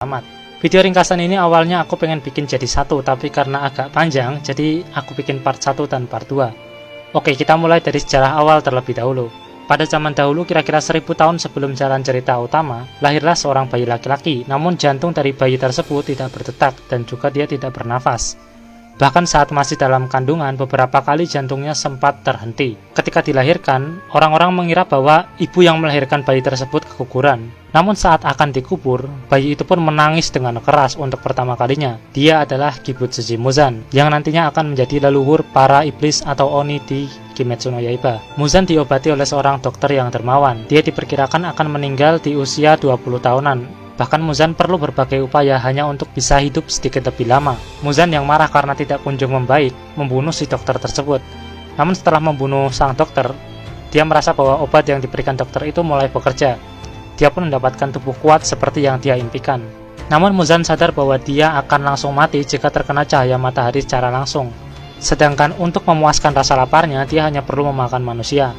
tamat. Video ringkasan ini awalnya aku pengen bikin jadi satu, tapi karena agak panjang, jadi aku bikin part 1 dan part 2. Oke, kita mulai dari sejarah awal terlebih dahulu. Pada zaman dahulu, kira-kira 1000 tahun sebelum jalan cerita utama, lahirlah seorang bayi laki-laki, namun jantung dari bayi tersebut tidak berdetak dan juga dia tidak bernafas. Bahkan saat masih dalam kandungan, beberapa kali jantungnya sempat terhenti. Ketika dilahirkan, orang-orang mengira bahwa ibu yang melahirkan bayi tersebut keguguran. Namun saat akan dikubur, bayi itu pun menangis dengan keras untuk pertama kalinya. Dia adalah Kibutsuji Muzan, yang nantinya akan menjadi leluhur para iblis atau Oni di Kimetsu no Yaiba. Muzan diobati oleh seorang dokter yang dermawan. Dia diperkirakan akan meninggal di usia 20 tahunan. Bahkan Muzan perlu berbagai upaya hanya untuk bisa hidup sedikit lebih lama. Muzan yang marah karena tidak kunjung membaik, membunuh si dokter tersebut. Namun setelah membunuh sang dokter, dia merasa bahwa obat yang diberikan dokter itu mulai bekerja. Dia pun mendapatkan tubuh kuat seperti yang dia impikan. Namun Muzan sadar bahwa dia akan langsung mati jika terkena cahaya matahari secara langsung. Sedangkan untuk memuaskan rasa laparnya, dia hanya perlu memakan manusia.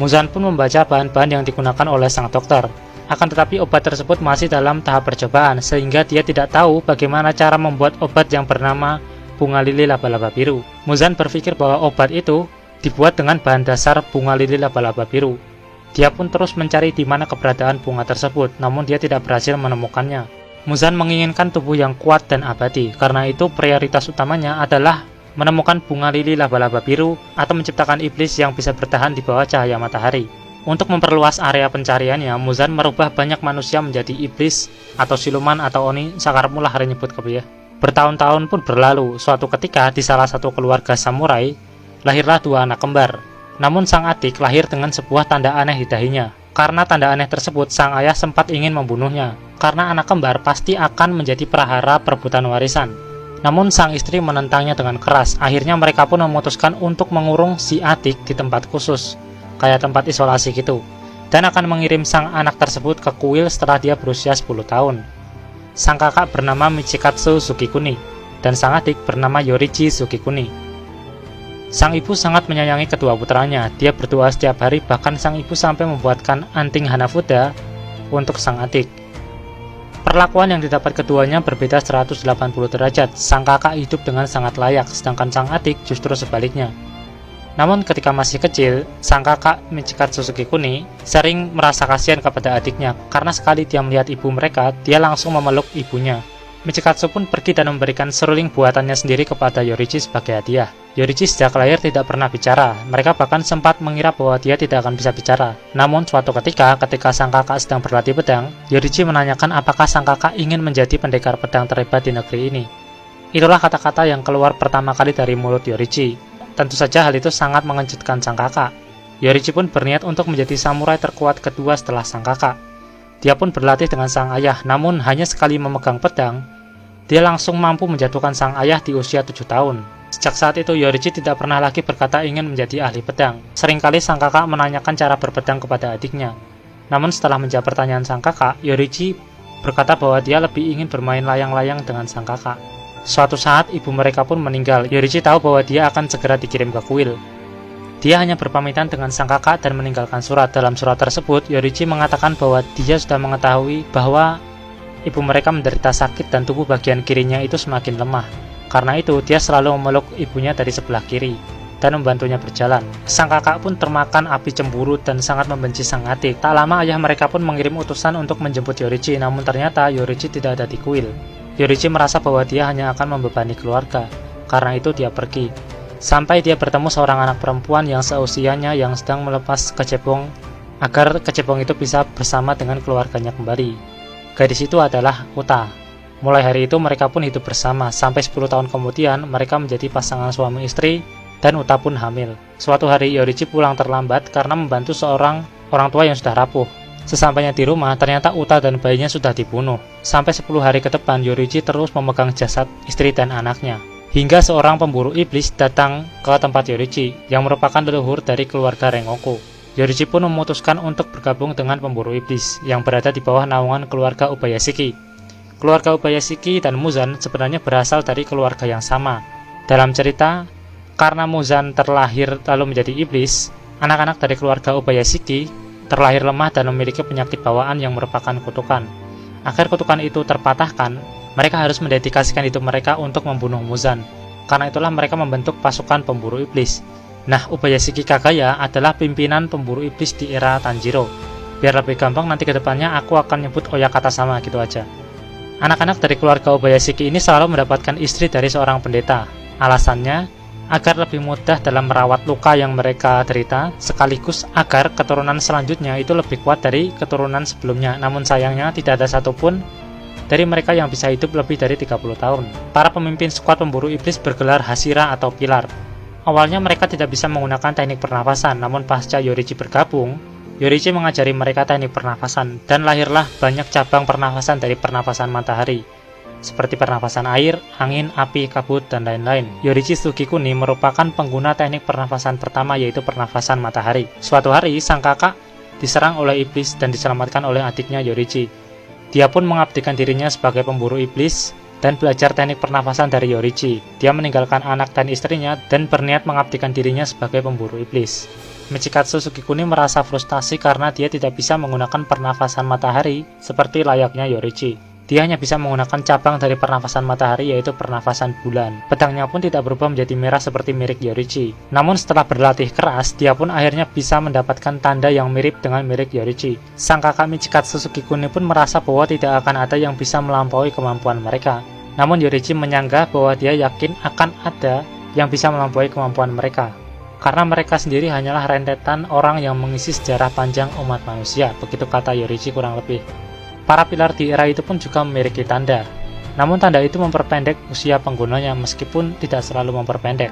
Muzan pun membaca bahan-bahan yang digunakan oleh sang dokter. Akan tetapi obat tersebut masih dalam tahap percobaan, sehingga dia tidak tahu bagaimana cara membuat obat yang bernama bunga lili laba-laba biru. Muzan berpikir bahwa obat itu dibuat dengan bahan dasar bunga lili laba-laba biru. Dia pun terus mencari di mana keberadaan bunga tersebut, namun dia tidak berhasil menemukannya. Muzan menginginkan tubuh yang kuat dan abadi, karena itu prioritas utamanya adalah menemukan bunga lili laba-laba biru atau menciptakan iblis yang bisa bertahan di bawah cahaya matahari. Untuk memperluas area pencariannya, Muzan merubah banyak manusia menjadi iblis atau siluman atau oni, sakarepmu lah hari nyebut kepiye. Bertahun-tahun pun berlalu, suatu ketika di salah satu keluarga samurai, lahirlah 2 anak kembar. Namun sang adik lahir dengan sebuah tanda aneh di dahinya. Karena tanda aneh tersebut, sang ayah sempat ingin membunuhnya, karena anak kembar pasti akan menjadi prahara perebutan warisan. Namun sang istri menentangnya dengan keras, akhirnya mereka pun memutuskan untuk mengurung si adik di tempat khusus, kayak tempat isolasi gitu, dan akan mengirim sang anak tersebut ke kuil setelah dia berusia 10 tahun. Sang kakak bernama Michikatsu Tsukikuni, dan sang adik bernama Yorichi Tsukikuni. Sang ibu sangat menyayangi kedua putranya, dia berdoa setiap hari, bahkan sang ibu sampai membuatkan anting Hanafuda untuk sang adik. Perlakuan yang didapat keduanya berbeda 180 derajat, sang kakak hidup dengan sangat layak, sedangkan sang adik justru sebaliknya. Namun ketika masih kecil, sang kakak Michikatsu Tsukikuni sering merasa kasihan kepada adiknya, karena sekali dia melihat ibu mereka, dia langsung memeluk ibunya. Michikatsu pun pergi dan memberikan seruling buatannya sendiri kepada Yorichi sebagai hadiah. Yorichi sejak lahir tidak pernah bicara, mereka bahkan sempat mengira bahwa dia tidak akan bisa bicara. Namun suatu ketika sang kakak sedang berlatih pedang, Yorichi menanyakan apakah sang kakak ingin menjadi pendekar pedang terhebat di negeri ini. Itulah kata-kata yang keluar pertama kali dari mulut Yorichi. Tentu saja hal itu sangat mengejutkan sang kakak. Yorichi pun berniat untuk menjadi samurai terkuat kedua setelah sang kakak. Dia pun berlatih dengan sang ayah, namun hanya sekali memegang pedang, dia langsung mampu menjatuhkan sang ayah di usia 7 tahun. Sejak saat itu, Yorichi tidak pernah lagi berkata ingin menjadi ahli pedang. Seringkali sang kakak menanyakan cara berpedang kepada adiknya. Namun setelah menjawab pertanyaan sang kakak, Yorichi berkata bahwa dia lebih ingin bermain layang-layang dengan sang kakak. Suatu saat, ibu mereka pun meninggal. Yorichi tahu bahwa dia akan segera dikirim ke kuil. Dia hanya berpamitan dengan sang kakak dan meninggalkan surat. Dalam surat tersebut, Yorichi mengatakan bahwa dia sudah mengetahui bahwa ibu mereka menderita sakit dan tubuh bagian kirinya itu semakin lemah. Karena itu, dia selalu memeluk ibunya dari sebelah kiri dan membantunya berjalan. Sang kakak pun termakan api cemburu dan sangat membenci sang adik. Tak lama ayah mereka pun mengirim utusan untuk menjemput Yorichi, namun ternyata Yorichi tidak ada di kuil. Yorichi merasa bahwa dia hanya akan membebani keluarga, karena itu dia pergi. Sampai dia bertemu seorang anak perempuan yang seusianya yang sedang melepas kecebong agar kecebong itu bisa bersama dengan keluarganya kembali. Gadis itu adalah Uta. Mulai hari itu mereka pun hidup bersama, sampai 10 tahun kemudian mereka menjadi pasangan suami istri dan Uta pun hamil. Suatu hari Yorichi pulang terlambat karena membantu seorang orang tua yang sudah rapuh. Sesampainya di rumah, ternyata Uta dan bayinya sudah dibunuh. Sampai 10 hari ke depan, Yorichi terus memegang jasad istri dan anaknya. Hingga seorang pemburu iblis datang ke tempat Yorichi, yang merupakan leluhur dari keluarga Rengoku. Yorichi pun memutuskan untuk bergabung dengan pemburu iblis, yang berada di bawah naungan keluarga Ubayashiki. Keluarga Ubayashiki dan Muzan sebenarnya berasal dari keluarga yang sama. Dalam cerita, karena Muzan terlahir lalu menjadi iblis, anak-anak dari keluarga Ubayashiki terlahir lemah dan memiliki penyakit bawaan yang merupakan kutukan. Agar kutukan itu terpatahkan, mereka harus mendedikasikan hidup mereka untuk membunuh Muzan. Karena itulah mereka membentuk pasukan pemburu iblis. Nah, Ubayashiki Kagaya adalah pimpinan pemburu iblis di era Tanjiro. Biar lebih gampang, nanti kedepannya aku akan nyebut Oyakata sama gitu aja. Anak-anak dari keluarga Ubayashiki ini selalu mendapatkan istri dari seorang pendeta. Alasannya, agar lebih mudah dalam merawat luka yang mereka derita, sekaligus agar keturunan selanjutnya itu lebih kuat dari keturunan sebelumnya. Namun sayangnya tidak ada satupun dari mereka yang bisa hidup lebih dari 30 tahun. Para pemimpin skuad pemburu iblis bergelar Hashira atau Pilar. Awalnya mereka tidak bisa menggunakan teknik pernafasan, namun pasca Yorichi bergabung, Yorichi mengajari mereka teknik pernafasan, dan lahirlah banyak cabang pernafasan dari pernafasan matahari, seperti pernafasan air, angin, api, kabut, dan lain-lain. Yorichi Sugikuni merupakan pengguna teknik pernafasan pertama, yaitu pernafasan matahari. Suatu hari, sang kakak diserang oleh iblis dan diselamatkan oleh adiknya Yorichi. Dia pun mengabdikan dirinya sebagai pemburu iblis dan belajar teknik pernafasan dari Yorichi. Dia meninggalkan anak dan istrinya dan berniat mengabdikan dirinya sebagai pemburu iblis. Michikatsu Sugikuni merasa frustasi karena dia tidak bisa menggunakan pernafasan matahari seperti layaknya Yorichi. Dia hanya bisa menggunakan cabang dari pernafasan matahari, yaitu pernafasan bulan. Pedangnya pun tidak berubah menjadi merah seperti milik Yorichi. Namun setelah berlatih keras, dia pun akhirnya bisa mendapatkan tanda yang mirip dengan milik Yorichi. Sang kakak Michikatsu Sugikuni pun merasa bahwa tidak akan ada yang bisa melampaui kemampuan mereka. Namun Yorichi menyanggah bahwa dia yakin akan ada yang bisa melampaui kemampuan mereka. Karena mereka sendiri hanyalah rentetan orang yang mengisi sejarah panjang umat manusia, begitu kata Yorichi kurang lebih. Para pilar di era itu pun juga memiliki tanda. Namun tanda itu memperpendek usia penggunanya meskipun tidak selalu memperpendek.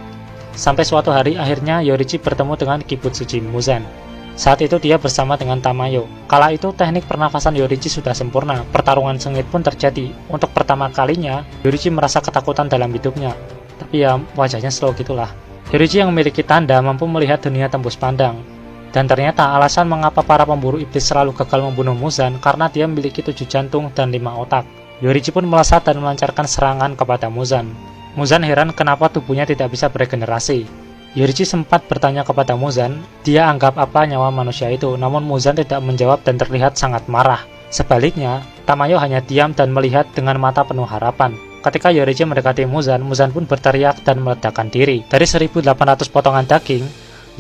Sampai suatu hari akhirnya Yorichi bertemu dengan Kibutsuji Muzan. Saat itu dia bersama dengan Tamayo. Kala itu teknik pernafasan Yorichi sudah sempurna. Pertarungan sengit pun terjadi. Untuk pertama kalinya Yorichi merasa ketakutan dalam hidupnya. Tapi ya wajahnya slow gitulah. Yorichi yang memiliki tanda mampu melihat dunia tembus pandang. Dan ternyata alasan mengapa para pemburu iblis selalu gagal membunuh Muzan karena dia memiliki 7 jantung dan 5 otak. Yorichi pun melesat dan melancarkan serangan kepada Muzan. Muzan heran kenapa tubuhnya tidak bisa beregenerasi. Yorichi sempat bertanya kepada Muzan, dia anggap apa nyawa manusia itu, namun Muzan tidak menjawab dan terlihat sangat marah. Sebaliknya, Tamayo hanya diam dan melihat dengan mata penuh harapan. Ketika Yorichi mendekati Muzan, Muzan pun berteriak dan meledakkan diri. Dari 1.800 potongan daging,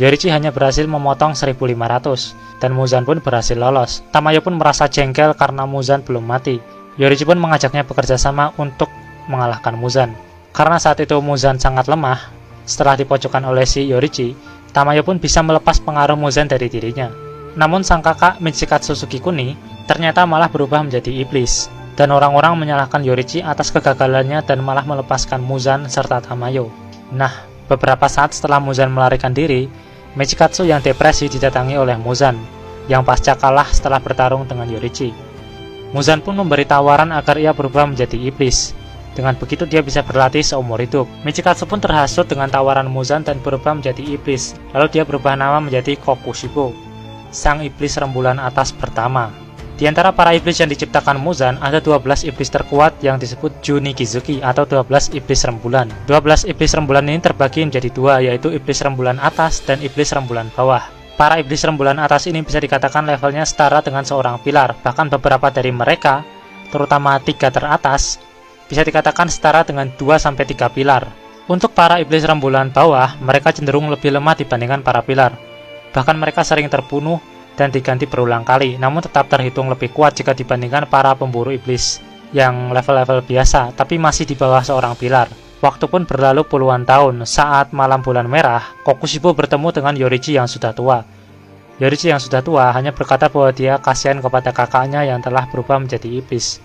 Yorichi hanya berhasil memotong 1.500, dan Muzan pun berhasil lolos. Tamayo pun merasa jengkel karena Muzan belum mati. Yorichi pun mengajaknya bekerja sama untuk mengalahkan Muzan. Karena saat itu Muzan sangat lemah, setelah dipojokkan oleh si Yorichi, Tamayo pun bisa melepas pengaruh Muzan dari dirinya. Namun sang kakak Michikatsu Sugikuni ternyata malah berubah menjadi iblis, dan orang-orang menyalahkan Yorichi atas kegagalannya dan malah melepaskan Muzan serta Tamayo. Nah, beberapa saat setelah Muzan melarikan diri, Michikatsu yang depresi didatangi oleh Muzan, yang pasca kalah setelah bertarung dengan Yorichi. Muzan pun memberi tawaran agar ia berubah menjadi iblis. Dengan begitu dia bisa berlatih seumur hidup. Michikatsu pun terhasut dengan tawaran Muzan dan berubah menjadi iblis. Lalu dia berubah nama menjadi Kokushibo, sang iblis rembulan atas pertama. Di antara para iblis yang diciptakan Muzan, ada 12 iblis terkuat yang disebut Junikizuki atau 12 iblis rembulan. 12 iblis rembulan ini terbagi menjadi dua, yaitu iblis rembulan atas dan iblis rembulan bawah. Para iblis rembulan atas ini bisa dikatakan levelnya setara dengan seorang pilar, bahkan beberapa dari mereka, terutama 3 teratas, bisa dikatakan setara dengan 2-3 pilar. Untuk para iblis rembulan bawah, mereka cenderung lebih lemah dibandingkan para pilar. Bahkan mereka sering terbunuh dan diganti berulang kali, namun tetap terhitung lebih kuat jika dibandingkan para pemburu iblis yang level-level biasa, tapi masih di bawah seorang pilar. Waktu pun berlalu puluhan tahun. Saat malam bulan merah, Kokushibo bertemu dengan Yorichi yang sudah tua. Yorichi yang sudah tua hanya berkata bahwa dia kasihan kepada kakaknya yang telah berubah menjadi iblis,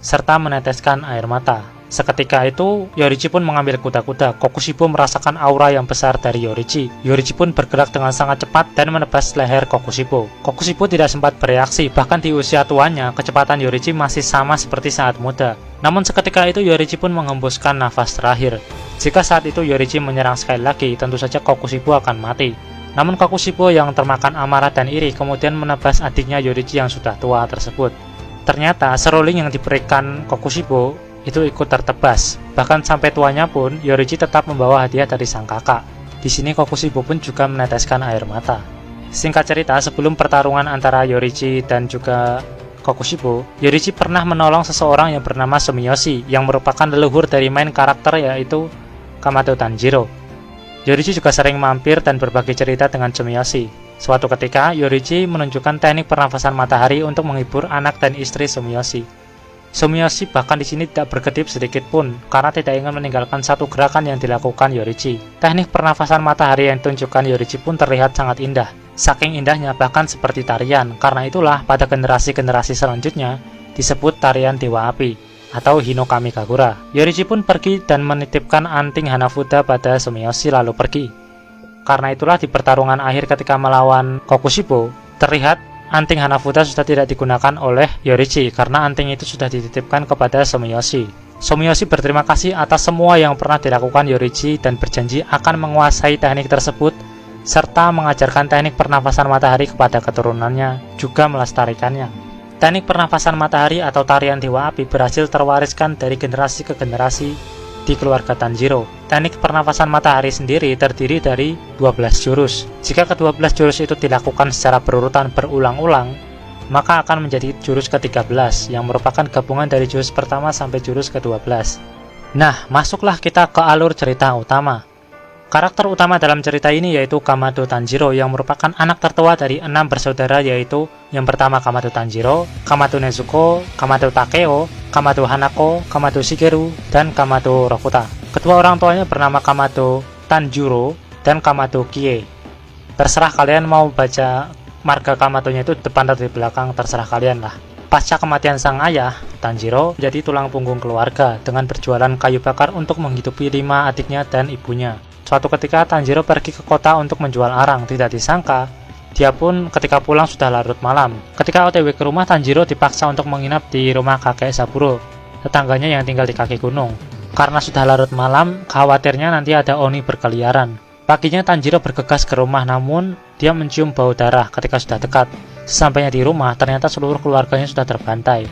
serta meneteskan air mata. Seketika itu, Yorichi pun mengambil kuda-kuda. Kokushibo merasakan aura yang besar dari Yorichi. Yorichi pun bergerak dengan sangat cepat dan menebas leher Kokushibo. Kokushibo tidak sempat bereaksi, bahkan di usia tuanya, kecepatan Yorichi masih sama seperti saat muda. Namun seketika itu Yorichi pun menghembuskan nafas terakhir. Jika saat itu Yorichi menyerang sekali lagi, tentu saja Kokushibo akan mati. Namun Kokushibo yang termakan amarah dan iri kemudian menebas adiknya Yorichi yang sudah tua tersebut. Ternyata seruling yang diberikan Kokushibo itu ikut tertebas. Bahkan sampai tuanya pun, Yorichi tetap membawa hadiah dari sang kakak. Di sini Kokushibo pun juga meneteskan air mata. Singkat cerita, sebelum pertarungan antara Yorichi dan juga Kokushibo, Yorichi pernah menolong seseorang yang bernama Sumiyoshi yang merupakan leluhur dari main karakter yaitu Kamato Tanjiro. Yorichi juga sering mampir dan berbagi cerita dengan Sumiyoshi. Suatu ketika, Yorichi menunjukkan teknik pernafasan matahari untuk menghibur anak dan istri Sumiyoshi. Sumiyoshi bahkan di sini tidak berkedip sedikit pun karena tidak ingin meninggalkan satu gerakan yang dilakukan Yorichi. Teknik pernafasan matahari yang ditunjukkan Yorichi pun terlihat sangat indah. Saking indahnya bahkan seperti tarian. Karena itulah pada generasi-generasi selanjutnya disebut tarian Dewa Api atau Hinokami Kagura. Yorichi pun pergi dan menitipkan anting Hanafuda pada Sumiyoshi lalu pergi. Karena itulah di pertarungan akhir ketika melawan Kokushibo, terlihat anting Hanafuda sudah tidak digunakan oleh Yorichi karena anting itu sudah dititipkan kepada Sumiyoshi. Sumiyoshi berterima kasih atas semua yang pernah dilakukan Yorichi dan berjanji akan menguasai teknik tersebut serta mengajarkan teknik pernafasan matahari kepada keturunannya, juga melestarikannya. Teknik pernafasan matahari atau tarian Dewa Api berhasil terwariskan dari generasi ke generasi di keluarga Tanjiro. Teknik pernafasan matahari sendiri terdiri dari 12 jurus. Jika ke-12 jurus itu dilakukan secara berurutan berulang-ulang, maka akan menjadi jurus ke-13 yang merupakan gabungan dari jurus pertama sampai jurus ke-12. Nah, masuklah kita ke alur cerita utama. Karakter utama dalam cerita ini yaitu Kamato Tanjiro yang merupakan anak tertua dari 6 bersaudara, yaitu yang pertama Kamato Tanjiro, Kamato Nezuko, Kamato Takeo, Kamato Hanako, Kamato Shigeru, dan Kamato Rokuta. Kedua orang tuanya bernama Kamato Tanjuro dan Kamato Kie. Terserah kalian mau baca marga Kamatonya itu depan atau di belakang, terserah kalian lah. Pasca kematian sang ayah, Tanjiro menjadi tulang punggung keluarga dengan berjualan kayu bakar untuk menghidupi 5 adiknya dan ibunya. Suatu ketika Tanjiro pergi ke kota untuk menjual arang. Tidak disangka, dia pun ketika pulang sudah larut malam. Ketika OTW ke rumah, Tanjiro dipaksa untuk menginap di rumah kakek Saburo, tetangganya yang tinggal di kaki gunung. Karena sudah larut malam, khawatirnya nanti ada oni berkeliaran. Paginya Tanjiro bergegas ke rumah, namun dia mencium bau darah ketika sudah dekat. Sesampainya di rumah, ternyata seluruh keluarganya sudah terbantai.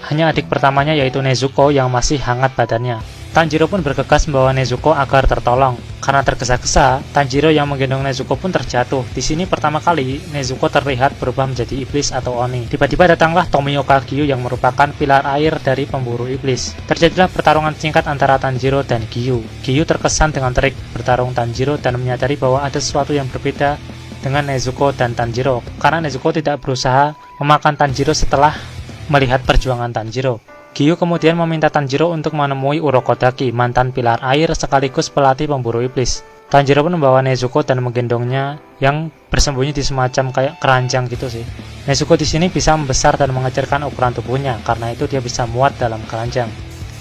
Hanya adik pertamanya yaitu Nezuko yang masih hangat badannya. Tanjiro pun bergegas membawa Nezuko agar tertolong. Karena tergesa-gesa, Tanjiro yang menggendong Nezuko pun terjatuh. Di sini pertama kali Nezuko terlihat berubah menjadi iblis atau oni. Tiba-tiba datanglah Tomioka Gyu yang merupakan pilar air dari pemburu iblis. Terjadilah pertarungan singkat antara Tanjiro dan Gyu. Gyu terkesan dengan trik bertarung Tanjiro dan menyadari bahwa ada sesuatu yang berbeda dengan Nezuko dan Tanjiro. Karena Nezuko tidak berusaha memakan Tanjiro setelah melihat perjuangan Tanjiro. Gyu kemudian meminta Tanjiro untuk menemui Urokodaki, mantan pilar air sekaligus pelatih pemburu iblis. Tanjiro pun membawa Nezuko dan menggendongnya yang bersembunyi di semacam kayak keranjang gitu sih. Nezuko di sini bisa membesar dan mengecilkan ukuran tubuhnya, karena itu dia bisa muat dalam keranjang.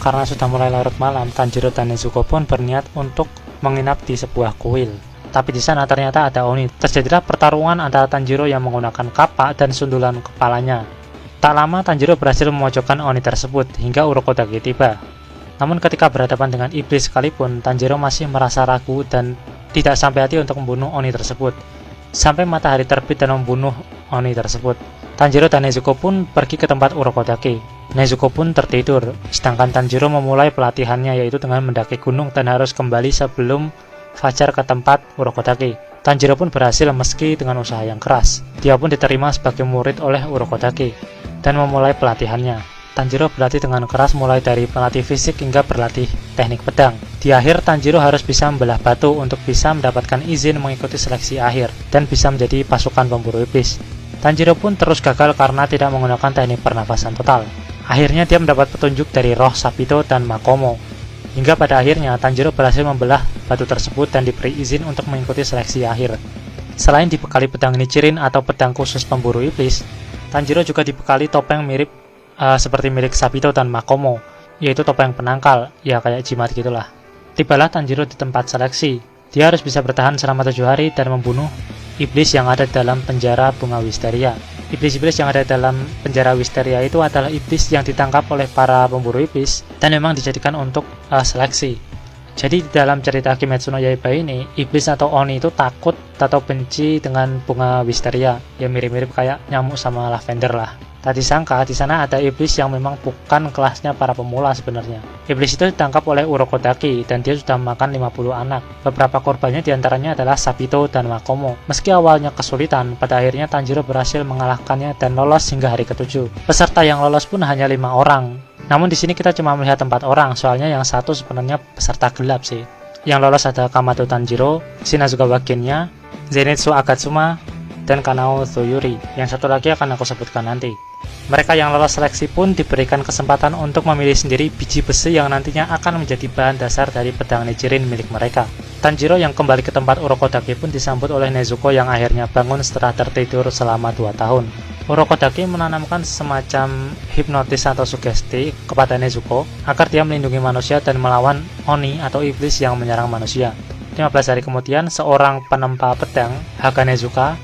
Karena sudah mulai larut malam, Tanjiro dan Nezuko pun berniat untuk menginap di sebuah kuil. Tapi di sana ternyata ada oni. Terjadilah pertarungan antara Tanjiro yang menggunakan kapak dan sundulan kepalanya. Tak lama Tanjiro berhasil memojokkan oni tersebut hingga Urokodaki tiba. Namun ketika berhadapan dengan iblis sekalipun, Tanjiro masih merasa ragu dan tidak sampai hati untuk membunuh oni tersebut. Sampai matahari terbit dan membunuh oni tersebut. Tanjiro dan Nezuko pun pergi ke tempat Urokodaki. Nezuko pun tertidur, sedangkan Tanjiro memulai pelatihannya yaitu dengan mendaki gunung dan harus kembali sebelum fajar ke tempat Urokodaki. Tanjiro pun berhasil meski dengan usaha yang keras. Dia pun diterima sebagai murid oleh Urokodaki dan memulai pelatihannya. Tanjiro berlatih dengan keras mulai dari pelatih fisik hingga berlatih teknik pedang. Di akhir, Tanjiro harus bisa membelah batu untuk bisa mendapatkan izin mengikuti seleksi akhir dan bisa menjadi pasukan pemburu iblis. Tanjiro pun terus gagal karena tidak menggunakan teknik pernafasan total. Akhirnya dia mendapat petunjuk dari roh Sabito dan Makomo. Hingga pada akhirnya Tanjiro berhasil membelah batu tersebut dan diberi izin untuk mengikuti seleksi akhir. Selain dibekali pedang Nichirin atau pedang khusus pemburu iblis, Tanjiro juga dibekali topeng mirip seperti milik Sabito dan Makomo, yaitu topeng penangkal, ya kayak jimat gitulah. Tibalah Tanjiro di tempat seleksi. Dia harus bisa bertahan selama 7 hari dan membunuh iblis yang ada dalam penjara bunga wisteria. Iblis-iblis yang ada dalam penjara wisteria itu adalah iblis yang ditangkap oleh para pemburu iblis dan memang dijadikan untuk seleksi. Jadi di dalam cerita Kimetsu no Yaiba ini, iblis atau oni itu takut atau benci dengan bunga wisteria, ya mirip-mirip kayak nyamuk sama lavender lah. Tak disangka di sana ada iblis yang memang bukan kelasnya para pemula sebenarnya. Iblis itu ditangkap oleh Urokodaki dan dia sudah makan 50 anak. Beberapa korbannya diantaranya adalah Sabito dan Makomo. Meski awalnya kesulitan, pada akhirnya Tanjiro berhasil mengalahkannya dan lolos hingga hari ke-7. Peserta yang lolos pun hanya 5 orang. Namun di sini kita cuma melihat 4 orang, soalnya yang satu sebenarnya peserta gelap sih. Yang lolos ada Kamato Tanjiro, Shinazugawa Genya, Zenitsu Agatsuma, dan Kanao Tsoyuri. Yang satu lagi akan aku sebutkan nanti. Mereka yang lolos seleksi pun diberikan kesempatan untuk memilih sendiri biji besi yang nantinya akan menjadi bahan dasar dari pedang Nichirin milik mereka. Tanjiro yang kembali ke tempat Urokodaki pun disambut oleh Nezuko yang akhirnya bangun setelah tertidur selama 2 tahun. Urokodaki menanamkan semacam hipnotis atau sugesti kepada Nezuko agar dia melindungi manusia dan melawan Oni atau iblis yang menyerang manusia. 15 hari kemudian, seorang penempa pedang, Haganezuka,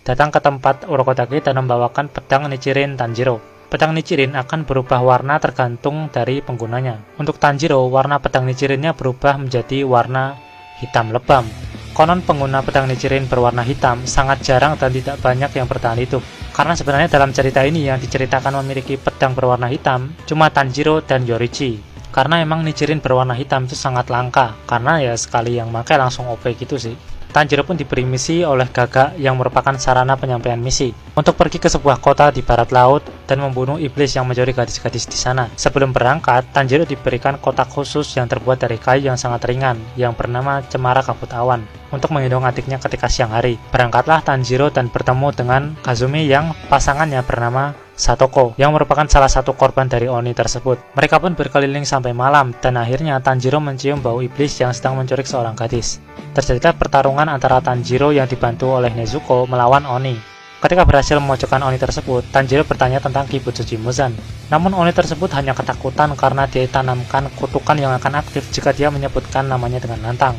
datang ke tempat Urokodaki dan membawakan pedang Nichirin Tanjiro. Pedang Nichirin akan berubah warna tergantung dari penggunanya. Untuk Tanjiro, warna pedang Nichirinnya berubah menjadi warna hitam lebam. Konon pengguna pedang Nichirin berwarna hitam sangat jarang dan tidak banyak yang bertahan hidup. Karena sebenarnya dalam cerita ini yang diceritakan memiliki pedang berwarna hitam cuma Tanjiro dan Yorichi. Karena emang Nichirin berwarna hitam itu sangat langka, karena ya sekali yang pakai langsung OP gitu sih. Tanjiro pun diberi misi oleh Gaga yang merupakan sarana penyampaian misi untuk pergi ke sebuah kota di barat laut dan membunuh iblis yang mencuri gadis-gadis di sana. Sebelum berangkat, Tanjiro diberikan kotak khusus yang terbuat dari kayu yang sangat ringan yang bernama Cemara Kabut Awan untuk menggendong adiknya ketika siang hari. Berangkatlah Tanjiro dan bertemu dengan Kazumi yang pasangannya bernama Satoko yang merupakan salah satu korban dari Oni tersebut. Mereka pun berkeliling sampai malam dan akhirnya Tanjiro mencium bau iblis yang sedang menculik seorang gadis. Terjadilah pertarungan antara Tanjiro yang dibantu oleh Nezuko melawan Oni. Ketika berhasil memojokkan Oni tersebut, Tanjiro bertanya tentang Kibutsuji Muzan. Namun Oni tersebut hanya ketakutan karena dia tanamkan kutukan yang akan aktif jika dia menyebutkan namanya dengan lantang.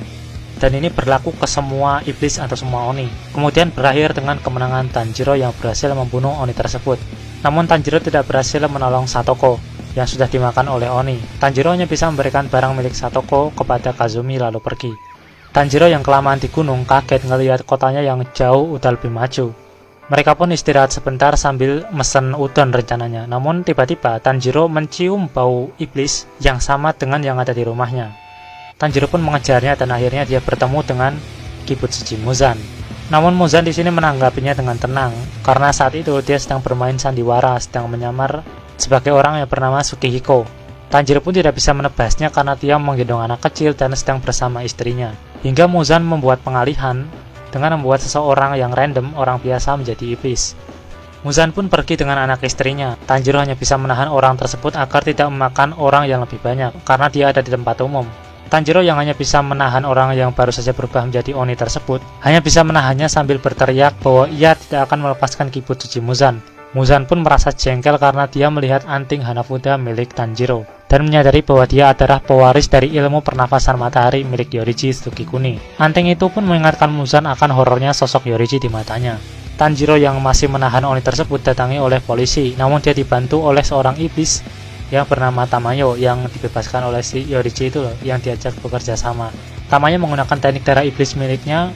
Dan ini berlaku ke semua iblis atau semua Oni. Kemudian berakhir dengan kemenangan Tanjiro yang berhasil membunuh Oni tersebut. Namun Tanjiro tidak berhasil menolong Satoko yang sudah dimakan oleh Oni. Tanjiro hanya bisa memberikan barang milik Satoko kepada Kazumi lalu pergi. Tanjiro yang kelamaan di gunung kaget ngelihat kotanya yang jauh udah lebih maju. Mereka pun istirahat sebentar sambil mesen udon rencananya. Namun tiba-tiba Tanjiro mencium bau iblis yang sama dengan yang ada di rumahnya. Tanjiro pun mengejarnya dan akhirnya dia bertemu dengan Kibutsuji Muzan. Namun Muzan di sini menanggapinya dengan tenang, karena saat itu dia sedang bermain sandiwara, sedang menyamar sebagai orang yang bernama Tsukihiko. Tanjiro pun tidak bisa menebasnya karena dia menggendong anak kecil dan sedang bersama istrinya. Hingga Muzan membuat pengalihan dengan membuat seseorang yang random, orang biasa, menjadi iblis. Muzan pun pergi dengan anak istrinya. Tanjiro hanya bisa menahan orang tersebut agar tidak memakan orang yang lebih banyak, karena dia ada di tempat umum. Tanjiro yang hanya bisa menahan orang yang baru saja berubah menjadi Oni tersebut, hanya bisa menahannya sambil berteriak bahwa ia tidak akan melepaskan Kibutsuji Muzan. Muzan pun merasa jengkel karena dia melihat anting Hanafuda milik Tanjiro, dan menyadari bahwa dia adalah pewaris dari ilmu pernafasan matahari milik Yorichi Tsukikuni. Anting itu pun mengingatkan Muzan akan horornya sosok Yorichi di matanya. Tanjiro yang masih menahan Oni tersebut datangi oleh polisi, namun dia dibantu oleh seorang iblis yang bernama Tamayo yang dibebaskan oleh si Yorichi itu loh, yang diajak bekerja sama. Tamayo menggunakan teknik darah iblis miliknya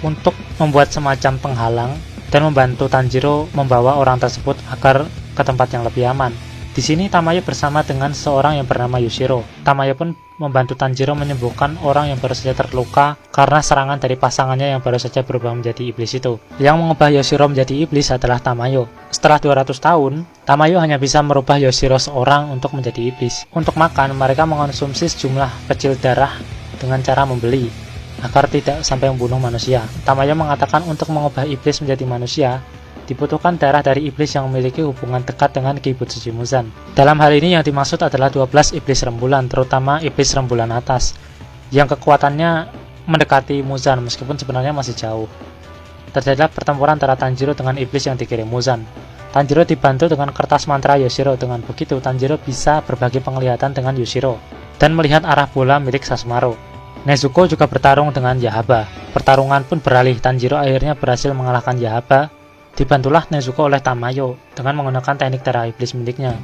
untuk membuat semacam penghalang dan membantu Tanjiro membawa orang tersebut agar ke tempat yang lebih aman. Di sini Tamayo bersama dengan seorang yang bernama Yushiro. Tamayo pun membantu Tanjiro menyembuhkan orang yang baru saja terluka karena serangan dari pasangannya yang baru saja berubah menjadi iblis itu. Yang mengubah Yushiro menjadi iblis adalah Tamayo. Setelah 200 tahun, Tamayo hanya bisa merubah Yushiro seorang untuk menjadi iblis. Untuk makan, mereka mengonsumsi sejumlah kecil darah dengan cara membeli agar tidak sampai membunuh manusia. Tamayo mengatakan untuk mengubah iblis menjadi manusia, dibutuhkan darah dari iblis yang memiliki hubungan dekat dengan Kibutsuji Muzan. Dalam hal ini yang dimaksud adalah 12 iblis rembulan, terutama iblis rembulan atas, yang kekuatannya mendekati Muzan meskipun sebenarnya masih jauh. Terjadilah pertempuran antara Tanjiro dengan iblis yang dikirim Muzan. Tanjiro dibantu dengan kertas mantra Yoshiro. Dengan begitu, Tanjiro bisa berbagi penglihatan dengan Yoshiro dan melihat arah bola milik Sasumaru. Nezuko juga bertarung dengan Yahaba. Pertarungan pun beralih. Tanjiro akhirnya berhasil mengalahkan Yahaba. Dibantulah Nezuko oleh Tamayo dengan menggunakan teknik darah iblis miliknya.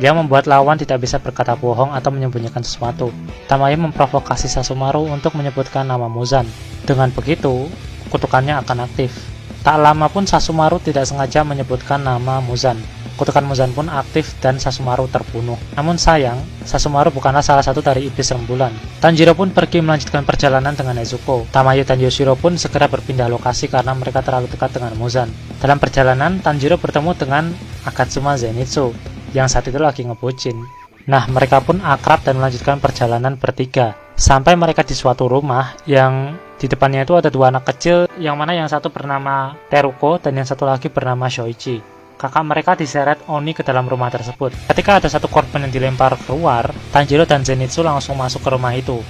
Dia membuat lawan tidak bisa berkata bohong atau menyembunyikan sesuatu. Tamayo memprovokasi Sasumaru untuk menyebutkan nama Muzan. Dengan begitu, kutukannya akan aktif. Tak lama pun Sasumaru tidak sengaja menyebutkan nama Muzan. Kutukan Muzan pun aktif dan Sasumaru terbunuh. Namun sayang, Sasumaru bukanlah salah satu dari iblis rembulan. Tanjiro pun pergi melanjutkan perjalanan dengan Nezuko. Tamayo dan Yoshiro pun segera berpindah lokasi karena mereka terlalu dekat dengan Muzan. Dalam perjalanan, Tanjiro bertemu dengan Akatsuma Zenitsu yang saat itu lagi ngebucin. Nah, mereka pun akrab dan melanjutkan perjalanan bertiga. Sampai mereka di suatu rumah yang di depannya itu ada dua anak kecil, yang mana yang satu bernama Teruko dan yang satu lagi bernama Shoichi. Kakak mereka diseret Oni ke dalam rumah tersebut. Ketika ada satu korban yang dilempar keluar, Tanjiro dan Zenitsu langsung masuk ke rumah itu,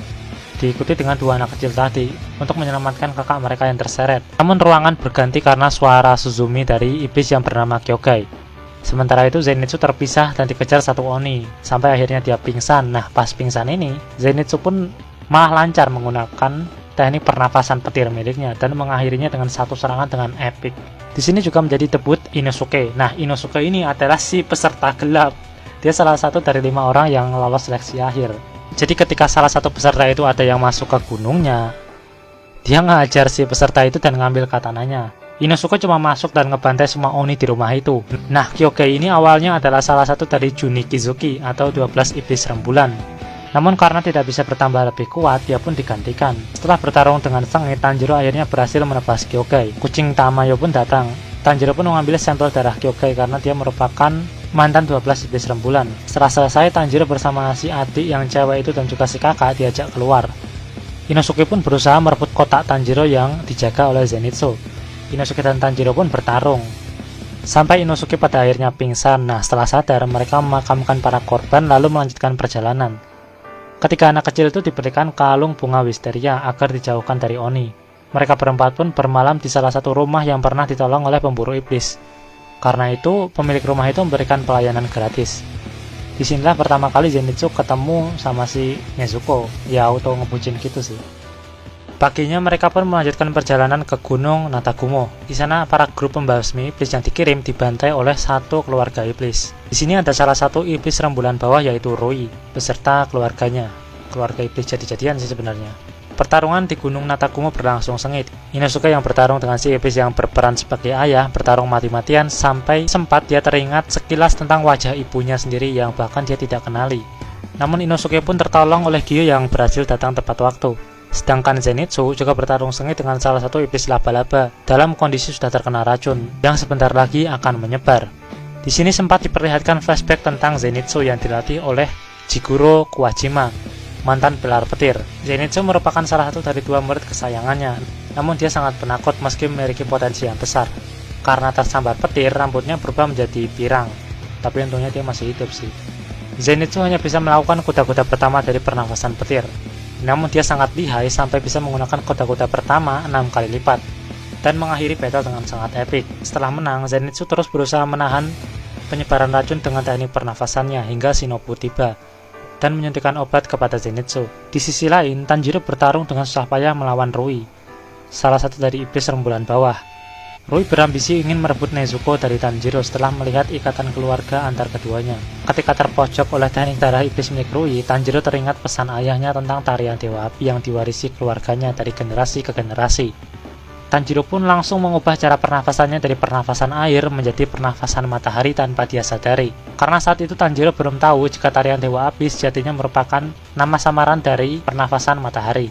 diikuti dengan dua anak kecil tadi, untuk menyelamatkan kakak mereka yang terseret. Namun ruangan berganti karena suara Suzumi dari iblis yang bernama Kyogai. Sementara itu Zenitsu terpisah dan dikejar satu Oni, sampai akhirnya dia pingsan. Nah, pas pingsan ini, Zenitsu pun malah lancar menggunakan teknik pernafasan petir miliknya dan mengakhirinya dengan satu serangan dengan epic. Di sini juga menjadi debut Inosuke. Nah, Inosuke ini adalah si peserta gelap. Dia salah satu dari 5 orang yang lolos seleksi akhir. Jadi ketika salah satu peserta itu ada yang masuk ke gunungnya, dia ngajar si peserta itu dan ngambil katananya. Inosuke cuma masuk dan ngebantai semua Oni di rumah itu. Nah, Kyogai ini awalnya adalah salah satu dari Junikizuki atau 12 iblis rembulan. Namun karena tidak bisa bertambah lebih kuat, dia pun digantikan. Setelah bertarung dengan sengit, Tanjiro akhirnya berhasil menebas Kyogai. Kucing Tamayo pun datang. Tanjiro pun mengambil sampel darah Kyogai karena dia merupakan mantan 12 iblis rembulan. Setelah selesai, Tanjiro bersama si adik yang cewek itu dan juga si kakak diajak keluar. Inosuke pun berusaha merebut kotak Tanjiro yang dijaga oleh Zenitsu. Inosuke dan Tanjiro pun bertarung sampai Inosuke pada akhirnya pingsan. Nah, setelah sadar, mereka memakamkan para korban lalu melanjutkan perjalanan. Ketika anak kecil itu diberikan kalung bunga wisteria agar dijauhkan dari Oni. Mereka berempat pun bermalam di salah satu rumah yang pernah ditolong oleh pemburu iblis. Karena itu, pemilik rumah itu memberikan pelayanan gratis. Disinilah pertama kali Zenitsu ketemu sama si Nezuko. Ya, auto ngebucin gitu sih. Paginya mereka pun melanjutkan perjalanan ke Gunung Natagumo. Di sana para grup pembasmi iblis yang dikirim dibantai oleh satu keluarga iblis. Di sini ada salah satu iblis rembulan bawah yaitu Rui beserta keluarganya. Keluarga iblis jadi-jadian sih sebenarnya. Pertarungan di Gunung Natagumo berlangsung sengit. Inosuke yang bertarung dengan si iblis yang berperan sebagai ayah bertarung mati-matian sampai sempat dia teringat sekilas tentang wajah ibunya sendiri yang bahkan dia tidak kenali. Namun Inosuke pun tertolong oleh Gyo yang berhasil datang tepat waktu. Sedangkan Zenitsu juga bertarung sengit dengan salah satu iblis laba-laba dalam kondisi sudah terkena racun yang sebentar lagi akan menyebar. Di sini sempat diperlihatkan flashback tentang Zenitsu yang dilatih oleh Jigoro Kuwajima, mantan pilar petir. Zenitsu merupakan salah satu dari 2 murid kesayangannya, namun dia sangat penakut meski memiliki potensi yang besar. Karena tersambar petir, rambutnya berubah menjadi pirang, tapi untungnya dia masih hidup sih. Zenitsu hanya bisa melakukan kuda-kuda pertama dari pernafasan petir. Namun dia sangat lihai sampai bisa menggunakan kuda-kuda pertama 6 kali lipat dan mengakhiri battle dengan sangat epic. Setelah menang, Zenitsu terus berusaha menahan penyebaran racun dengan teknik pernafasannya hingga Shinobu tiba dan menyuntikkan obat kepada Zenitsu. Di sisi lain, Tanjiro bertarung dengan susah payah melawan Rui, salah satu dari iblis rembulan bawah. Rui berambisi ingin merebut Nezuko dari Tanjiro setelah melihat ikatan keluarga antar keduanya. Ketika terpojok oleh teknik darah iblis milik Rui, Tanjiro teringat pesan ayahnya tentang tarian Dewa Api yang diwarisi keluarganya dari generasi ke generasi. Tanjiro pun langsung mengubah cara pernafasannya dari pernafasan air menjadi pernafasan matahari tanpa dia sadari. Karena saat itu Tanjiro belum tahu jika tarian Dewa Api sejatinya merupakan nama samaran dari pernafasan matahari.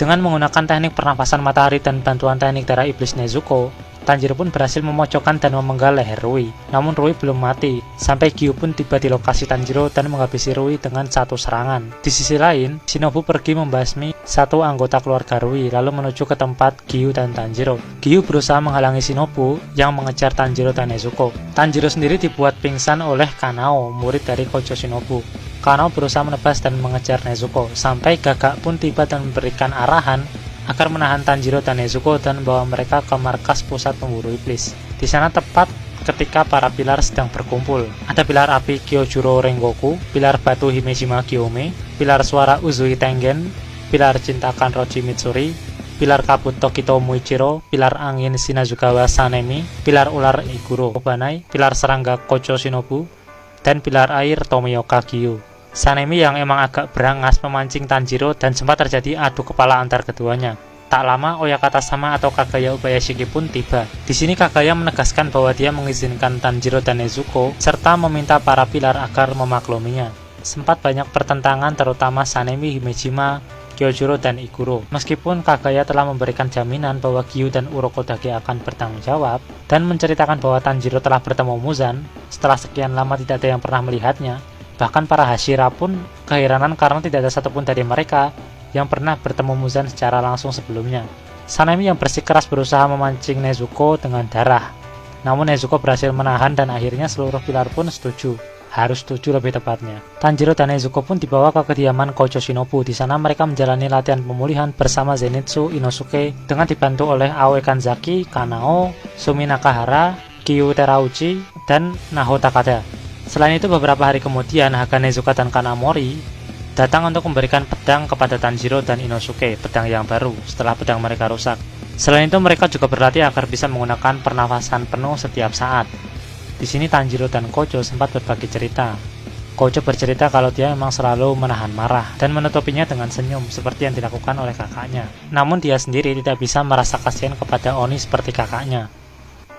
Dengan menggunakan teknik pernafasan matahari dan bantuan teknik darah iblis Nezuko, Tanjiro pun berhasil memojokkan dan memenggal leher Rui. Namun Rui belum mati, sampai Gyu pun tiba di lokasi Tanjiro dan menghabisi Rui dengan satu serangan. Di sisi lain, Shinobu pergi membasmi satu anggota keluarga Rui, lalu menuju ke tempat Gyu dan Tanjiro. Gyu berusaha menghalangi Shinobu yang mengejar Tanjiro dan Nezuko. Tanjiro sendiri dibuat pingsan oleh Kanao, murid dari Kojo Shinobu. Kanao berusaha menebas dan mengejar Nezuko, sampai Gagak pun tiba dan memberikan arahan agar menahan Tanjiro dan Nezuko dan membawa mereka ke markas pusat pemburu iblis. Di sana tepat ketika para pilar sedang berkumpul. Ada pilar api Kyojuro Rengoku, pilar batu Himejima Kyome, pilar suara Uzui Tengen, pilar cinta Kanroji Mitsuri, pilar kabut Tokito Muichiro, pilar angin Shinazukawa Sanemi, pilar ular Iguro Obanai, pilar serangga Kocho Shinobu, dan pilar air Tomioka Gyu. Sanemi yang emang agak berangas memancing Tanjiro dan sempat terjadi adu kepala antar keduanya. Tak lama, Oyakata sama atau Kagaya Ubayashiki pun tiba. Di sini Kagaya menegaskan bahwa dia mengizinkan Tanjiro dan Nezuko serta meminta para pilar agar memakluminya. Sempat banyak pertentangan terutama Sanemi, Himejima, Kyojuro, dan Ikuro. Meskipun Kagaya telah memberikan jaminan bahwa Gyu dan Urokodake akan bertanggung jawab dan menceritakan bahwa Tanjiro telah bertemu Muzan setelah sekian lama tidak ada yang pernah melihatnya, bahkan para Hashira pun keheranan karena tidak ada satupun dari mereka yang pernah bertemu Muzan secara langsung sebelumnya. Sanemi yang bersikeras berusaha memancing Nezuko dengan darah. Namun Nezuko berhasil menahan dan akhirnya seluruh pilar pun setuju. Harus setuju lebih tepatnya. Tanjiro dan Nezuko pun dibawa ke kediaman Kocho Shinobu. Di sana mereka menjalani latihan pemulihan bersama Zenitsu, Inosuke dengan dibantu oleh Aoi Kanzaki, Kanao, Sumi Nakahara, Kyu Terauchi, dan Naho Takada. Selain itu beberapa hari kemudian Haga Nezuka dan Kanamori datang untuk memberikan pedang kepada Tanjiro dan Inosuke, pedang yang baru setelah pedang mereka rusak. Selain itu mereka juga berlatih agar bisa menggunakan pernafasan penuh setiap saat. Di sini Tanjiro dan Kocho sempat berbagi cerita. Kocho bercerita kalau dia memang selalu menahan marah dan menutupinya dengan senyum seperti yang dilakukan oleh kakaknya. Namun dia sendiri tidak bisa merasa kasihan kepada Oni seperti kakaknya.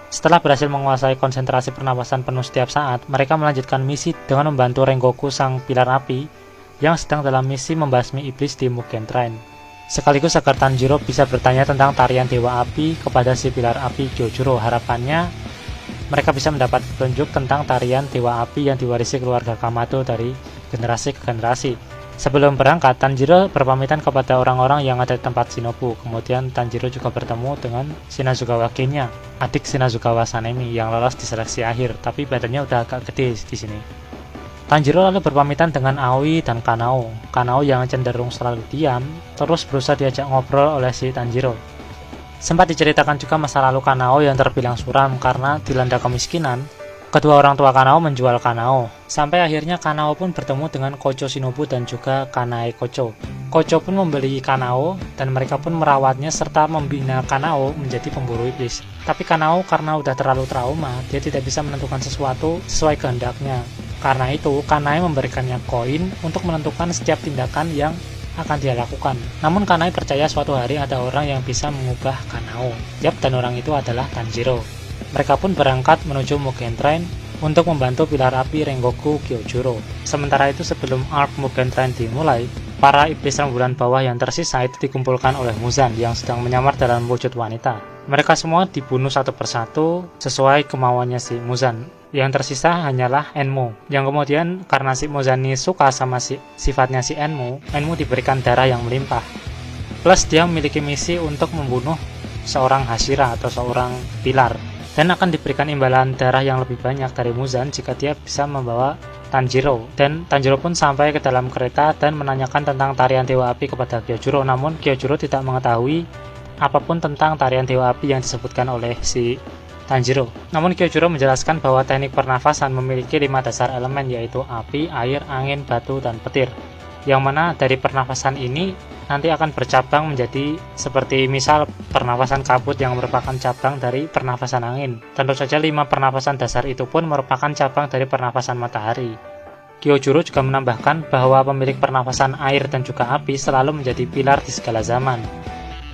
Setelah berhasil menguasai konsentrasi pernapasan penuh setiap saat, mereka melanjutkan misi dengan membantu Rengoku sang pilar api yang sedang dalam misi membasmi iblis di Mugen Train. Sekaligus agar Tanjiro bisa bertanya tentang tarian Dewa Api kepada si pilar api Kyojuro. Harapannya mereka bisa mendapat petunjuk tentang tarian Dewa Api yang diwarisi keluarga Kamato dari generasi ke generasi. Sebelum berangkat, Tanjiro berpamitan kepada orang-orang yang ada di tempat Shinobu. Kemudian Tanjiro juga bertemu dengan Shinazugawa Genya, adik Shinazugawa Sanemi yang lolos di seleksi akhir, tapi badannya udah agak gede di sini. Tanjiro lalu berpamitan dengan Aoi dan Kanao. Kanao yang cenderung selalu diam, terus berusaha diajak ngobrol oleh si Tanjiro. Sempat diceritakan juga masa lalu Kanao yang terbilang suram karena dilanda kemiskinan. Kedua orang tua Kanao menjual Kanao. Sampai akhirnya Kanao pun bertemu dengan Kocho Shinobu dan juga Kanae Kocho. Kocho pun membeli Kanao dan mereka pun merawatnya serta membina Kanao menjadi pemburu iblis. Tapi Kanao karena udah terlalu trauma, dia tidak bisa menentukan sesuatu sesuai kehendaknya. Karena itu, Kanae memberikannya koin untuk menentukan setiap tindakan yang akan dia lakukan. Namun Kanae percaya suatu hari ada orang yang bisa mengubah Kanao. Yap, dan orang itu adalah Tanjiro. Mereka pun berangkat menuju Mugen Train untuk membantu pilar api Rengoku Kyojuro. Sementara itu sebelum arc Mugen Train dimulai, para iblis rembulan bawah yang tersisa itu dikumpulkan oleh Muzan yang sedang menyamar dalam wujud wanita. Mereka semua dibunuh satu persatu sesuai kemauannya si Muzan. Yang tersisa hanyalah Enmu, yang kemudian karena si Muzan ini suka sama sifatnya si Enmu diberikan darah yang melimpah. Plus dia memiliki misi untuk membunuh seorang Hashira atau seorang pilar, dan akan diberikan imbalan darah yang lebih banyak dari Muzan jika dia bisa membawa Tanjiro. Dan Tanjiro pun sampai ke dalam kereta dan menanyakan tentang tarian Dewa Api kepada Kyojuro, namun Kyojuro tidak mengetahui apapun tentang tarian Dewa Api yang disebutkan oleh si Tanjiro. Namun Kyojuro menjelaskan bahwa teknik pernafasan memiliki 5 dasar elemen, yaitu api, air, angin, batu, dan petir. Yang mana dari pernafasan ini nanti akan bercabang menjadi seperti misal pernafasan kabut yang merupakan cabang dari pernafasan angin. Tentu saja 5 pernafasan dasar itu pun merupakan cabang dari pernafasan matahari. Kyojuro juga menambahkan bahwa pemilik pernafasan air dan juga api selalu menjadi pilar di segala zaman.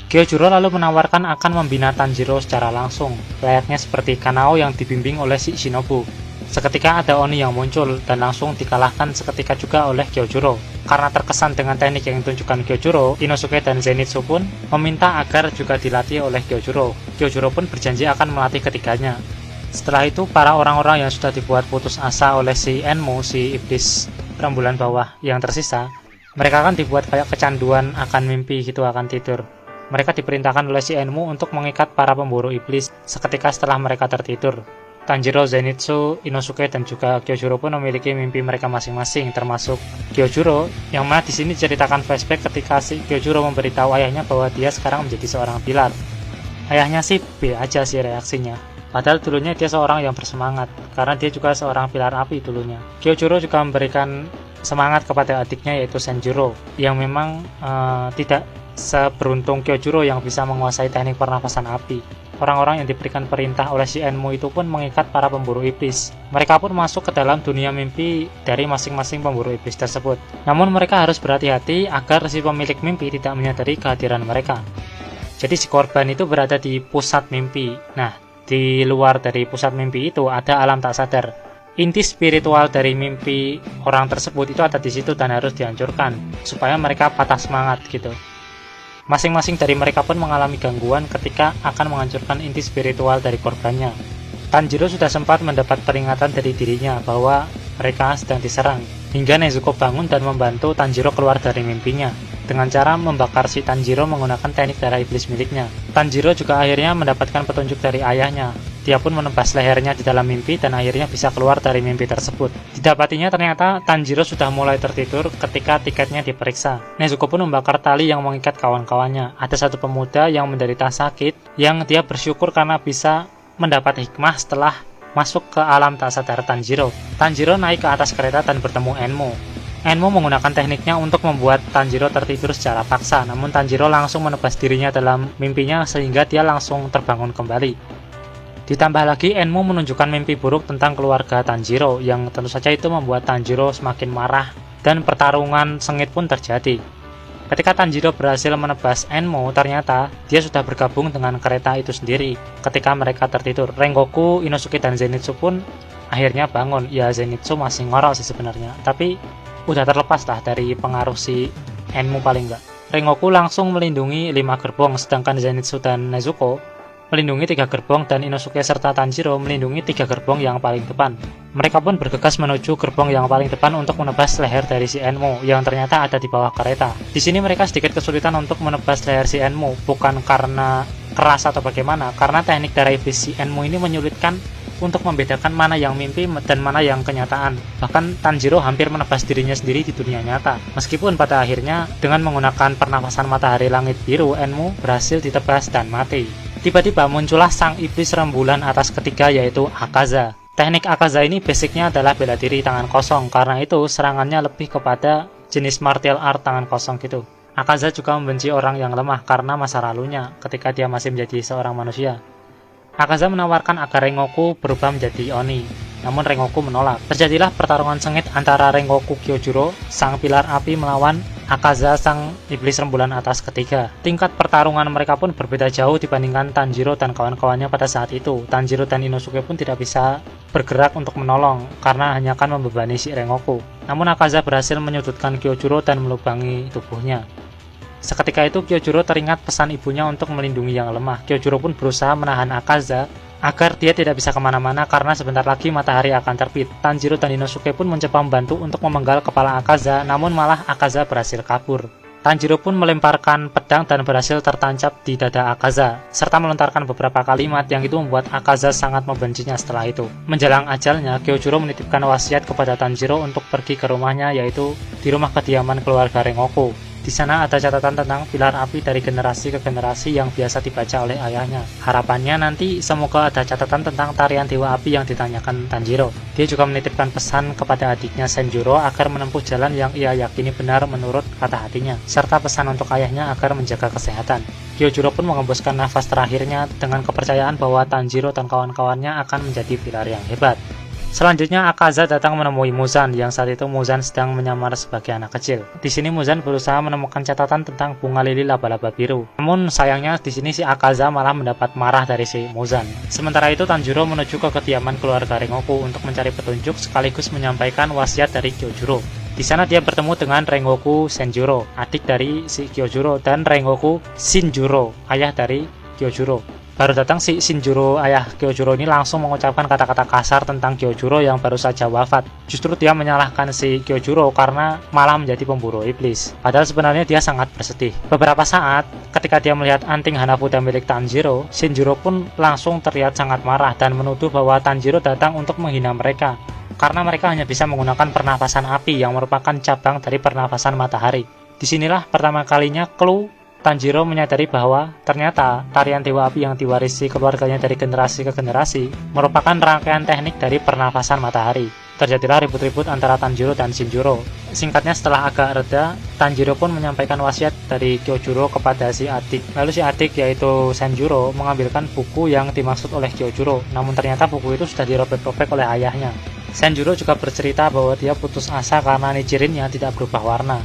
Kyojuro lalu menawarkan akan membina Tanjiro secara langsung, layaknya seperti Kanao yang dibimbing oleh si Shinobu. Seketika ada Oni yang muncul dan langsung dikalahkan seketika juga oleh Kyojuro. Karena terkesan dengan teknik yang ditunjukkan Kyojuro, Inosuke dan Zenitsu pun meminta agar juga dilatih oleh Kyojuro. Kyojuro pun berjanji akan melatih ketiganya. Setelah itu, para orang-orang yang sudah dibuat putus asa oleh si Enmu, si iblis rembulan bawah yang tersisa, mereka akan dibuat kayak kecanduan akan mimpi gitu, akan tidur. Mereka diperintahkan oleh si Enmu untuk mengikat para pemburu iblis seketika setelah mereka tertidur. Tanjiro, Zenitsu, Inosuke, dan juga Kyojuro pun memiliki mimpi mereka masing-masing, termasuk Kyojuro, yang mana di sini diceritakan flashback ketika si Kyojuro memberitahu ayahnya bahwa dia sekarang menjadi seorang pilar. Ayahnya sih B aja sih reaksinya. Padahal dulunya dia seorang yang bersemangat, karena dia juga seorang pilar api dulunya. Kyojuro juga memberikan semangat kepada adiknya yaitu Senjuro, yang memang tidak seberuntung Kyojuro yang bisa menguasai teknik pernafasan api. Orang-orang yang diberikan perintah oleh si Enmu itu pun mengikat para pemburu iblis. Mereka pun masuk ke dalam dunia mimpi dari masing-masing pemburu iblis tersebut. Namun mereka harus berhati-hati agar si pemilik mimpi tidak menyadari kehadiran mereka. Jadi si korban itu berada di pusat mimpi. Nah, di luar dari pusat mimpi itu ada alam tak sadar. Inti spiritual dari mimpi orang tersebut itu ada di situ dan harus dihancurkan supaya mereka patah semangat gitu. Masing-masing dari mereka pun mengalami gangguan ketika akan menghancurkan inti spiritual dari korbannya. Tanjiro sudah sempat mendapat peringatan dari dirinya bahwa mereka sedang diserang, hingga Nezuko bangun dan membantu Tanjiro keluar dari mimpinya dengan cara membakar si Tanjiro menggunakan teknik darah iblis miliknya. Tanjiro juga akhirnya mendapatkan petunjuk dari ayahnya. Dia pun menebas lehernya di dalam mimpi dan akhirnya bisa keluar dari mimpi tersebut. Didapatinya ternyata Tanjiro sudah mulai tertidur ketika tiketnya diperiksa. Nezuko pun membakar tali yang mengikat kawan-kawannya. Ada satu pemuda yang menderita sakit yang dia bersyukur karena bisa mendapat hikmah setelah masuk ke alam tak sadar Tanjiro. Tanjiro naik ke atas kereta dan bertemu Enmo. Enmo menggunakan tekniknya untuk membuat Tanjiro tertidur secara paksa, namun Tanjiro langsung menebas dirinya dalam mimpinya sehingga dia langsung terbangun kembali. Ditambah lagi Enmo menunjukkan mimpi buruk tentang keluarga Tanjiro yang tentu saja itu membuat Tanjiro semakin marah dan pertarungan sengit pun terjadi. Ketika Tanjiro berhasil menebas Enmo, ternyata dia sudah bergabung dengan kereta itu sendiri. Ketika mereka tertidur, Rengoku, Inosuke, dan Zenitsu pun akhirnya bangun. Ya, Zenitsu masih ngorok sih sebenarnya, tapi udah terlepas lah dari pengaruh si Enmo paling enggak. Rengoku langsung melindungi 5 gerbong, sedangkan Zenitsu dan Nezuko melindungi 3 gerbong dan Inosuke serta Tanjiro melindungi 3 gerbong yang paling depan. Mereka pun bergegas menuju gerbong yang paling depan untuk menebas leher dari si Enmo yang ternyata ada di bawah kereta. Di sini mereka sedikit kesulitan untuk menebas leher si Enmo, bukan karena keras atau bagaimana, karena teknik darah iblis si Enmo ini menyulitkan untuk membedakan mana yang mimpi dan mana yang kenyataan. Bahkan Tanjiro hampir menebas dirinya sendiri di dunia nyata. Meskipun pada akhirnya dengan menggunakan pernafasan matahari langit biru, Enmo berhasil ditebas dan mati. Tiba-tiba muncullah sang iblis rembulan atas ketiga, yaitu Akaza. Teknik Akaza ini basicnya adalah bela diri tangan kosong, karena itu serangannya lebih kepada jenis martial art tangan kosong gitu. Akaza juga membenci orang yang lemah karena masa lalunya ketika dia masih menjadi seorang manusia. Akaza menawarkan agar Rengoku berubah menjadi Oni, namun Rengoku menolak. Terjadilah pertarungan sengit antara Rengoku Kyojuro, sang pilar api, melawan Akaza, sang iblis rembulan atas ketiga. Tingkat pertarungan mereka pun berbeda jauh dibandingkan Tanjiro dan kawan-kawannya pada saat itu. Tanjiro dan Inosuke pun tidak bisa bergerak untuk menolong karena hanya akan membebani si Rengoku. Namun Akaza berhasil menyudutkan Kyojuro dan melubangi tubuhnya. Seketika itu Kyojuro teringat pesan ibunya untuk melindungi yang lemah. Kyojuro pun berusaha menahan Akaza agar dia tidak bisa kemana-mana karena sebentar lagi matahari akan terbit. Tanjiro dan Inosuke pun mencoba membantu untuk memenggal kepala Akaza, namun malah Akaza berhasil kabur. Tanjiro pun melemparkan pedang dan berhasil tertancap di dada Akaza, serta melontarkan beberapa kalimat yang itu membuat Akaza sangat membencinya setelah itu. Menjelang ajalnya, Kyojuro menitipkan wasiat kepada Tanjiro untuk pergi ke rumahnya, yaitu di rumah kediaman keluarga Rengoku. Di sana ada catatan tentang pilar api dari generasi ke generasi yang biasa dibaca oleh ayahnya. Harapannya nanti semoga ada catatan tentang tarian dewa api yang ditanyakan Tanjiro. Dia juga menitipkan pesan kepada adiknya Senjuro agar menempuh jalan yang ia yakini benar menurut kata hatinya, serta pesan untuk ayahnya agar menjaga kesehatan. Kyojuro pun mengembuskan nafas terakhirnya dengan kepercayaan bahwa Tanjiro dan kawan-kawannya akan menjadi pilar yang hebat. Selanjutnya Akaza datang menemui Muzan, yang saat itu Muzan sedang menyamar sebagai anak kecil. Di sini Muzan berusaha menemukan catatan tentang bunga lili laba-laba biru. Namun sayangnya di sini si Akaza malah mendapat marah dari si Muzan. Sementara itu Tanjiro menuju ke kediaman keluarga Rengoku untuk mencari petunjuk sekaligus menyampaikan wasiat dari Kyojuro. Di sana dia bertemu dengan Rengoku Senjuro, adik dari si Kyojuro, dan Rengoku Shinjuro, ayah dari Kyojuro. Baru datang si Shinjuro, ayah Kyojuro ini langsung mengucapkan kata-kata kasar tentang Kyojuro yang baru saja wafat. Justru dia menyalahkan si Kyojuro karena malah menjadi pemburu iblis. Padahal sebenarnya dia sangat bersedih. Beberapa saat, ketika dia melihat anting Hanafuda milik Tanjiro, Shinjuro pun langsung terlihat sangat marah dan menuduh bahwa Tanjiro datang untuk menghina mereka. Karena mereka hanya bisa menggunakan pernafasan api yang merupakan cabang dari pernafasan matahari. Disinilah pertama kalinya clue Tanjiro menyadari bahwa ternyata tarian dewa api yang diwarisi keluarganya dari generasi ke generasi merupakan rangkaian teknik dari pernafasan matahari. Terjadilah ribut-ribut antara Tanjiro dan Shinjuro. Singkatnya, setelah agak reda, Tanjiro pun menyampaikan wasiat dari Kyojuro kepada si adik. Lalu si adik, yaitu Senjuro, mengambilkan buku yang dimaksud oleh Kyojuro. Namun ternyata buku itu sudah dirobek-robek oleh ayahnya. Senjuro juga bercerita bahwa dia putus asa karena Nichirinnya tidak berubah warna.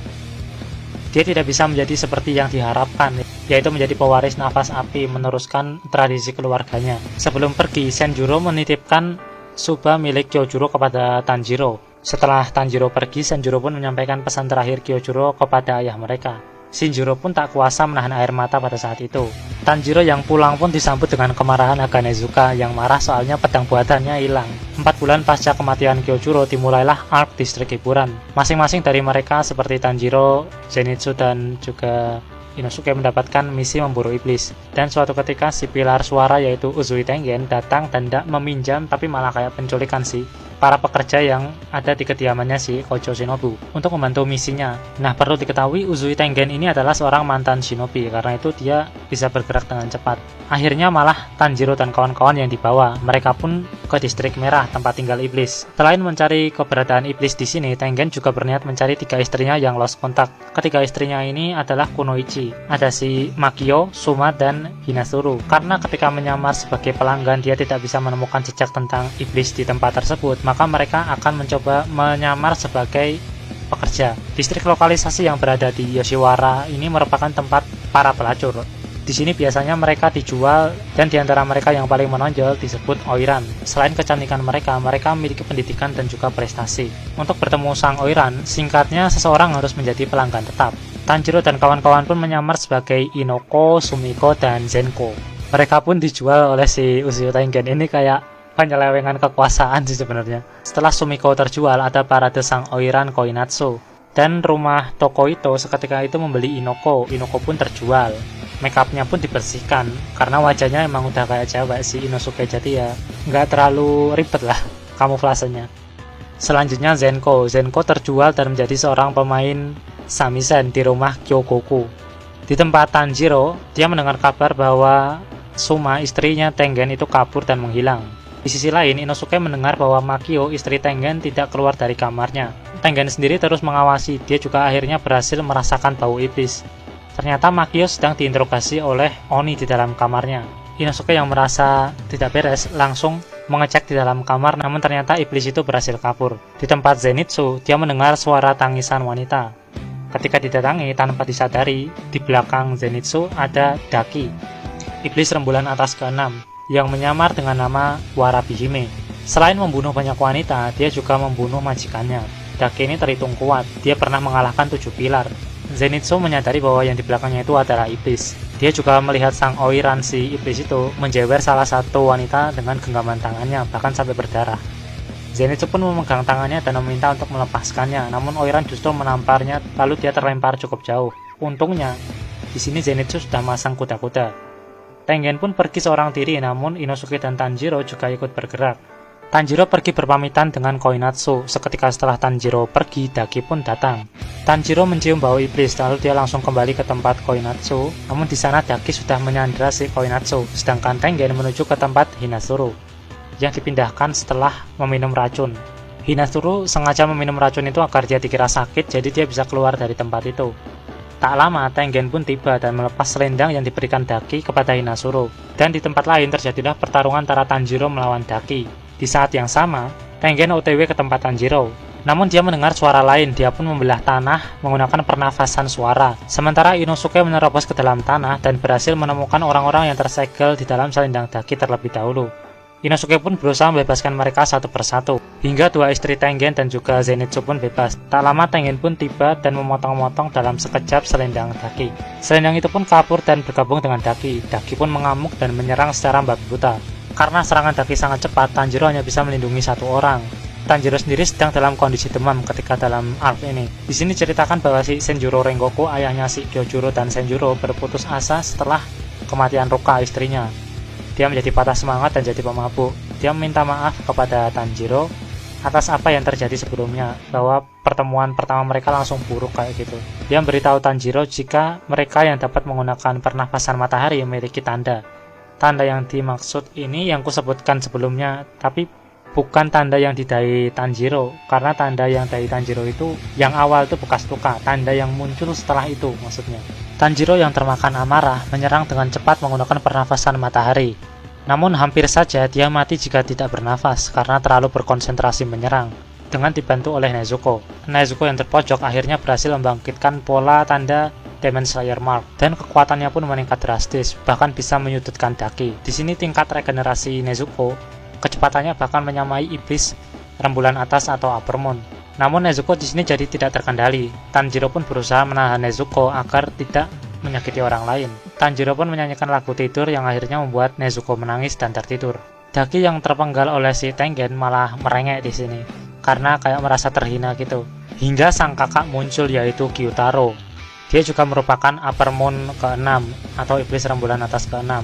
Dia tidak bisa menjadi seperti yang diharapkan, yaitu menjadi pewaris nafas api meneruskan tradisi keluarganya. Sebelum pergi, Senjuro menitipkan Tsuba milik Kyojuro kepada Tanjiro. Setelah Tanjiro pergi, Senjuro pun menyampaikan pesan terakhir Kyojuro kepada ayah mereka. Shinjiro pun tak kuasa menahan air mata pada saat itu. Tanjiro yang pulang pun disambut dengan kemarahan Akanezuka yang marah soalnya pedang buatannya hilang. 4 bulan pasca kematian Kyojuro dimulailah arc distrik hiburan. Masing-masing dari mereka seperti Tanjiro, Zenitsu dan juga Inosuke mendapatkan misi memburu iblis. Dan suatu ketika si pilar suara yaitu Uzui Tengen datang dan tidak meminjam tapi malah kayak penculikan sih para pekerja yang ada di kediamannya si Kojo Shinobu untuk membantu misinya. Nah, perlu diketahui Uzui Tengen ini adalah seorang mantan shinobi, karena itu dia bisa bergerak dengan cepat. Akhirnya malah Tanjiro dan kawan-kawan yang dibawa, mereka pun ke distrik merah tempat tinggal iblis. Selain mencari keberadaan iblis di sini, Tengen juga berniat mencari 3 istrinya yang lost kontak. Ketiga istrinya ini adalah Kunoichi, ada si Makio, Suma, dan Hinazuru. Karena ketika menyamar sebagai pelanggan dia tidak bisa menemukan jejak tentang iblis di tempat tersebut, maka mereka akan mencoba menyamar sebagai pekerja. Distrik lokalisasi yang berada di Yoshiwara ini merupakan tempat para pelacur. Di sini biasanya mereka dijual dan diantara mereka yang paling menonjol disebut Oiran. Selain kecantikan mereka, mereka memiliki pendidikan dan juga prestasi. Untuk bertemu sang Oiran, singkatnya seseorang harus menjadi pelanggan tetap. Tanjiro dan kawan-kawan pun menyamar sebagai Inoko, Sumiko, dan Zenko. Mereka pun dijual oleh si Uzui Tengen ini kayak penyelewengan kekuasaan sih sebenarnya. Setelah Sumiko terjual, ada parade sang Oiran Koinatsu. Dan rumah toko itu seketika itu membeli Inoko. Inoko pun terjual. Makeupnya pun dibersihkan karena wajahnya emang udah kayak cewek si Inosuke, jadi ya nggak terlalu ribet lah kamuflasenya. Selanjutnya Zenko terjual dan menjadi seorang pemain samisen di rumah Kyogoku. Di tempat Tanjiro, dia mendengar kabar bahwa Suma istrinya Tengen itu kabur dan menghilang. Di sisi lain, Inosuke mendengar bahwa Makio istri Tengen tidak keluar dari kamarnya. Tengen sendiri terus mengawasi, dia juga akhirnya berhasil merasakan bau iblis. Ternyata Makio sedang diinterogasi oleh Oni di dalam kamarnya. Inosuke yang merasa tidak beres langsung mengecek di dalam kamar, namun ternyata iblis itu berhasil kabur. Di tempat Zenitsu, dia mendengar suara tangisan wanita. Ketika didatangi tanpa disadari, di belakang Zenitsu ada Daki, iblis rembulan atas ke-6 yang menyamar dengan nama Warabihime. Selain membunuh banyak wanita, dia juga membunuh majikannya. Daki ini terhitung kuat, dia pernah mengalahkan 7 pilar. Zenitsu menyadari bahwa yang di belakangnya itu adalah iblis. Dia juga melihat sang Oiran si iblis itu menjewer salah satu wanita dengan genggaman tangannya, bahkan sampai berdarah. Zenitsu pun memegang tangannya dan meminta untuk melepaskannya, namun Oiran justru menamparnya, lalu dia terlempar cukup jauh. Untungnya, di sini Zenitsu sudah masang kuda-kuda. Tengen pun pergi seorang diri, namun Inosuke dan Tanjiro juga ikut bergerak. Tanjiro pergi berpamitan dengan Koinatsu. Seketika setelah Tanjiro pergi, Daki pun datang. Tanjiro mencium bau iblis, lalu dia langsung kembali ke tempat Koinatsu. Namun di sana Daki sudah menyandra si Koinatsu, sedangkan Tengen menuju ke tempat Hinazuru yang dipindahkan setelah meminum racun. Hinazuru sengaja meminum racun itu agar dia dikira sakit, jadi dia bisa keluar dari tempat itu. Tak lama, Tengen pun tiba dan melepas selendang yang diberikan Daki kepada Hinazuru. Dan di tempat lain terjadilah pertarungan antara Tanjiro melawan Daki. Di saat yang sama, Tengen OTW ke tempat Tanjiro. Namun dia mendengar suara lain, dia pun membelah tanah menggunakan pernafasan suara. Sementara Inosuke menerobos ke dalam tanah dan berhasil menemukan orang-orang yang tersegel di dalam selendang Daki terlebih dahulu. Inosuke pun berusaha membebaskan mereka satu persatu, hingga 2 istri Tengen dan juga Zenitsu pun bebas. Tak lama Tengen pun tiba dan memotong-motong dalam sekejap selendang Daki. Selendang itu pun kabur dan bergabung dengan Daki. Daki pun mengamuk dan menyerang secara babi buta. Karena serangan Daki sangat cepat, Tanjiro hanya bisa melindungi 1 orang. Tanjiro sendiri sedang dalam kondisi demam ketika dalam arc ini. Di sini ceritakan bahwa si Senjuro Rengoku, ayahnya si Kyojuro dan Senjuro, berputus asa setelah kematian Ruka istrinya. Dia menjadi patah semangat dan jadi pemabuk. Dia meminta maaf kepada Tanjiro atas apa yang terjadi sebelumnya, bahwa pertemuan pertama mereka langsung buruk kayak gitu. Dia memberitahu Tanjiro jika mereka yang dapat menggunakan pernafasan matahari memiliki tanda. Tanda yang dimaksud ini yang kusebutkan sebelumnya, tapi bukan tanda yang didai Tanjiro, karena tanda yang dai Tanjiro itu yang awal itu bekas luka, tanda yang muncul setelah itu maksudnya. Tanjiro yang termakan amarah menyerang dengan cepat menggunakan pernafasan matahari. Namun hampir saja dia mati jika tidak bernafas karena terlalu berkonsentrasi menyerang. dengan dibantu oleh Nezuko. Nezuko yang terpojok akhirnya berhasil membangkitkan pola tanda Demon Slayer Mark, dan kekuatannya pun meningkat drastis, bahkan bisa menyudutkan Daki. Di sini tingkat regenerasi Nezuko, kecepatannya bahkan menyamai iblis rembulan atas atau Upper Moon. Namun Nezuko di sini jadi tidak terkendali. Tanjiro pun berusaha menahan Nezuko agar tidak menyakiti orang lain. Tanjiro pun menyanyikan lagu tidur yang akhirnya membuat Nezuko menangis dan tertidur. Daki yang terpenggal oleh si Tengen malah merengek di sini, karena kayak merasa terhina gitu. Hingga sang kakak muncul, yaitu Gyutaro. Dia juga merupakan Upper Moon ke-6 atau iblis rembulan atas ke-6.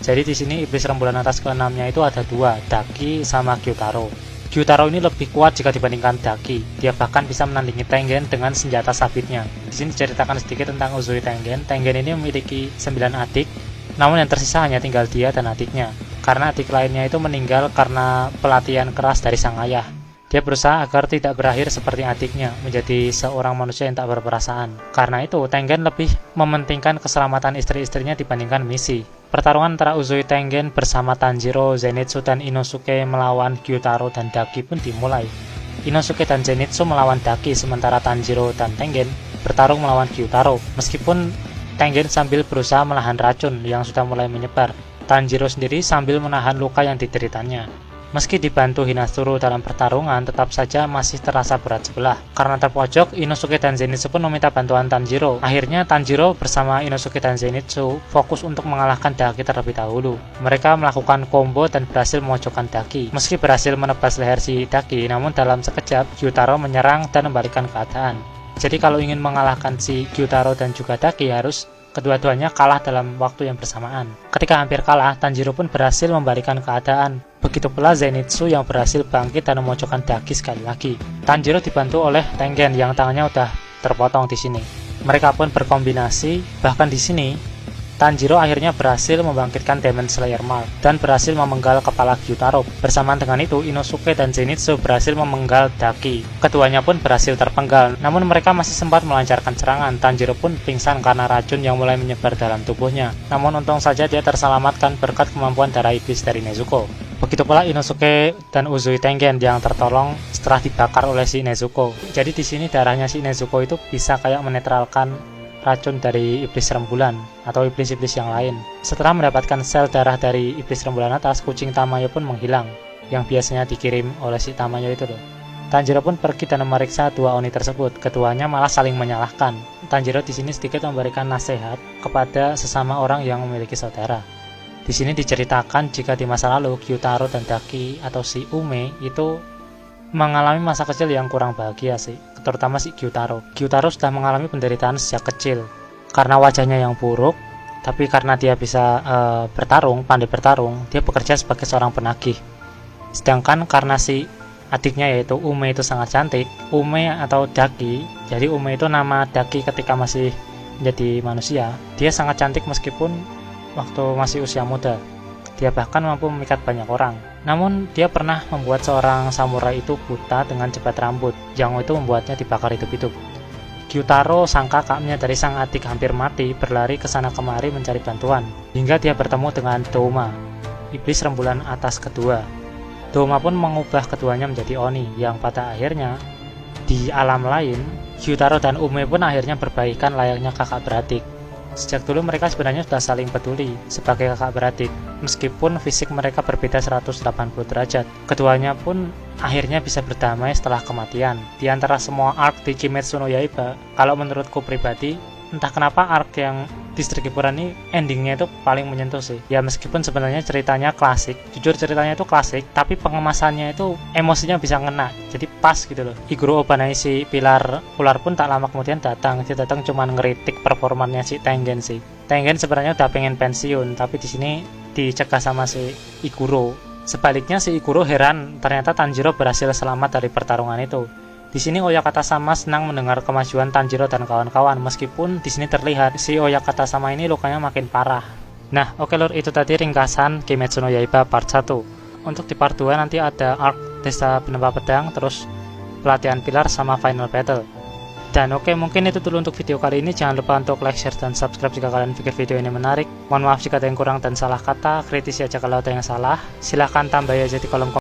Jadi di sini iblis rembulan atas ke-6-nya itu ada dua, Daki sama Gyutaro. Gyutaro ini lebih kuat jika dibandingkan Daki. Dia bahkan bisa menandingi Tengen dengan senjata sabitnya. Di sini diceritakan sedikit tentang Uzui Tengen. Tengen ini memiliki 9 adik, namun yang tersisa hanya tinggal dia dan adiknya. Karena adik lainnya itu meninggal karena pelatihan keras dari sang ayah. Dia berusaha agar tidak berakhir seperti adiknya, menjadi seorang manusia yang tak berperasaan. Karena itu, Tengen lebih mementingkan keselamatan istri-istrinya dibandingkan misi. Pertarungan antara Uzui Tengen bersama Tanjiro, Zenitsu, dan Inosuke melawan Gyutaro dan Daki pun dimulai. Inosuke dan Zenitsu melawan Daki, sementara Tanjiro dan Tengen bertarung melawan Gyutaro. Meskipun Tengen sambil berusaha menahan racun yang sudah mulai menyebar, Tanjiro sendiri sambil menahan luka yang dideritanya. Meski dibantu Hinazuru dalam pertarungan, tetap saja masih terasa berat sebelah. Karena terpojok, Inosuke dan Zenitsu pun meminta bantuan Tanjiro. Akhirnya Tanjiro bersama Inosuke dan Zenitsu fokus untuk mengalahkan Daki terlebih dahulu. Mereka melakukan combo dan berhasil memojokkan Daki. Meski berhasil menebas leher si Daki, namun dalam sekejap Gyutaro menyerang dan membalikkan keadaan. Jadi kalau ingin mengalahkan si Gyutaro dan juga Daki, harus kedua-duanya kalah dalam waktu yang bersamaan. Ketika hampir kalah, Tanjiro pun berhasil membalikkan keadaan. Begitu pula Zenitsu yang berhasil bangkit dan memojokkan Daki sekali lagi. Tanjiro dibantu oleh Tengen yang tangannya udah terpotong di sini. Mereka pun berkombinasi, bahkan di sini Tanjiro akhirnya berhasil membangkitkan Demon Slayer Mark dan berhasil memenggal kepala Gyutaro. Bersamaan dengan itu, Inosuke dan Zenitsu berhasil memenggal Daki. Keduanya pun berhasil terpenggal, namun mereka masih sempat melancarkan serangan. Tanjiro pun pingsan karena racun yang mulai menyebar dalam tubuhnya. Namun untung saja dia terselamatkan berkat kemampuan darah iblis dari Nezuko. Begitu pula Inosuke dan Uzui Tengen yang tertolong setelah dibakar oleh si Nezuko. Jadi di sini darahnya si Nezuko itu bisa kayak menetralkan racun dari iblis rembulan atau iblis-iblis yang lain. Setelah mendapatkan sel darah dari iblis rembulan atas, kucing Tamayo pun menghilang, yang biasanya dikirim oleh si Tamayo itu loh. Tanjiro pun pergi dan memeriksa dua oni tersebut. Keduanya malah saling menyalahkan. Tanjiro di sini sedikit memberikan nasihat kepada sesama orang yang memiliki saudara. Di sini diceritakan jika di masa lalu Gyutaro dan Daki atau si Ume itu mengalami masa kecil yang kurang bahagia sih, terutama si Gyutaro. Gyutaro sudah mengalami penderitaan sejak kecil karena wajahnya yang buruk, tapi karena dia bisa pandai bertarung, dia bekerja sebagai seorang penagih. Sedangkan karena si adiknya yaitu Ume itu sangat cantik, Ume atau Daki, jadi Ume itu nama Daki ketika masih menjadi manusia, dia sangat cantik meskipun waktu masih usia muda. Dia bahkan mampu memikat banyak orang. Namun dia pernah membuat seorang samurai itu buta dengan jebat rambut, yang itu membuatnya dibakar hidup-hidup. Gyutaro, sang kakaknya dari sang adik hampir mati, berlari ke sana kemari mencari bantuan, hingga dia bertemu dengan Douma, iblis rembulan atas kedua. Douma pun mengubah keduanya menjadi oni, yang pada akhirnya di alam lain, Gyutaro dan Ume pun akhirnya berbaikan layaknya kakak beradik. Sejak dulu mereka sebenarnya sudah saling peduli sebagai kakak beradik, meskipun fisik mereka berbeda 180 derajat. Keduanya pun akhirnya bisa berdamai setelah kematian. Di antara semua arc di Kimetsu no Yaiba, kalau menurutku pribadi, entah kenapa arc yang Distrik Hiburan ini endingnya itu paling menyentuh sih. Ya meskipun sebenarnya ceritanya klasik, jujur ceritanya itu klasik, tapi pengemasannya itu emosinya bisa ngena, jadi pas gitu loh. Iguro Obanai si pilar ular pun tak lama kemudian datang. Dia datang cuma ngeritik performanya si Tengen sih. Tengen sebenarnya udah pengen pensiun, tapi di sini dicegah sama si Iguro. Sebaliknya si Iguro heran ternyata Tanjiro berhasil selamat dari pertarungan itu. Di sini Oyakata Sama senang mendengar kemajuan Tanjiro dan kawan-kawan, meskipun di sini terlihat si Oyakata Sama ini lukanya makin parah. Nah, oke lur, itu tadi ringkasan Kimetsu no Yaiba part 1. Untuk di part 2 nanti ada arc Desa Penempa Pedang, terus pelatihan pilar sama final battle. Dan oke, mungkin itu dulu untuk video kali ini. Jangan lupa untuk like, share, dan subscribe jika kalian pikir video ini menarik. Mohon maaf jika ada yang kurang dan salah kata, kritisi aja kalau ada yang salah. Silahkan tambah aja di kolom komentar.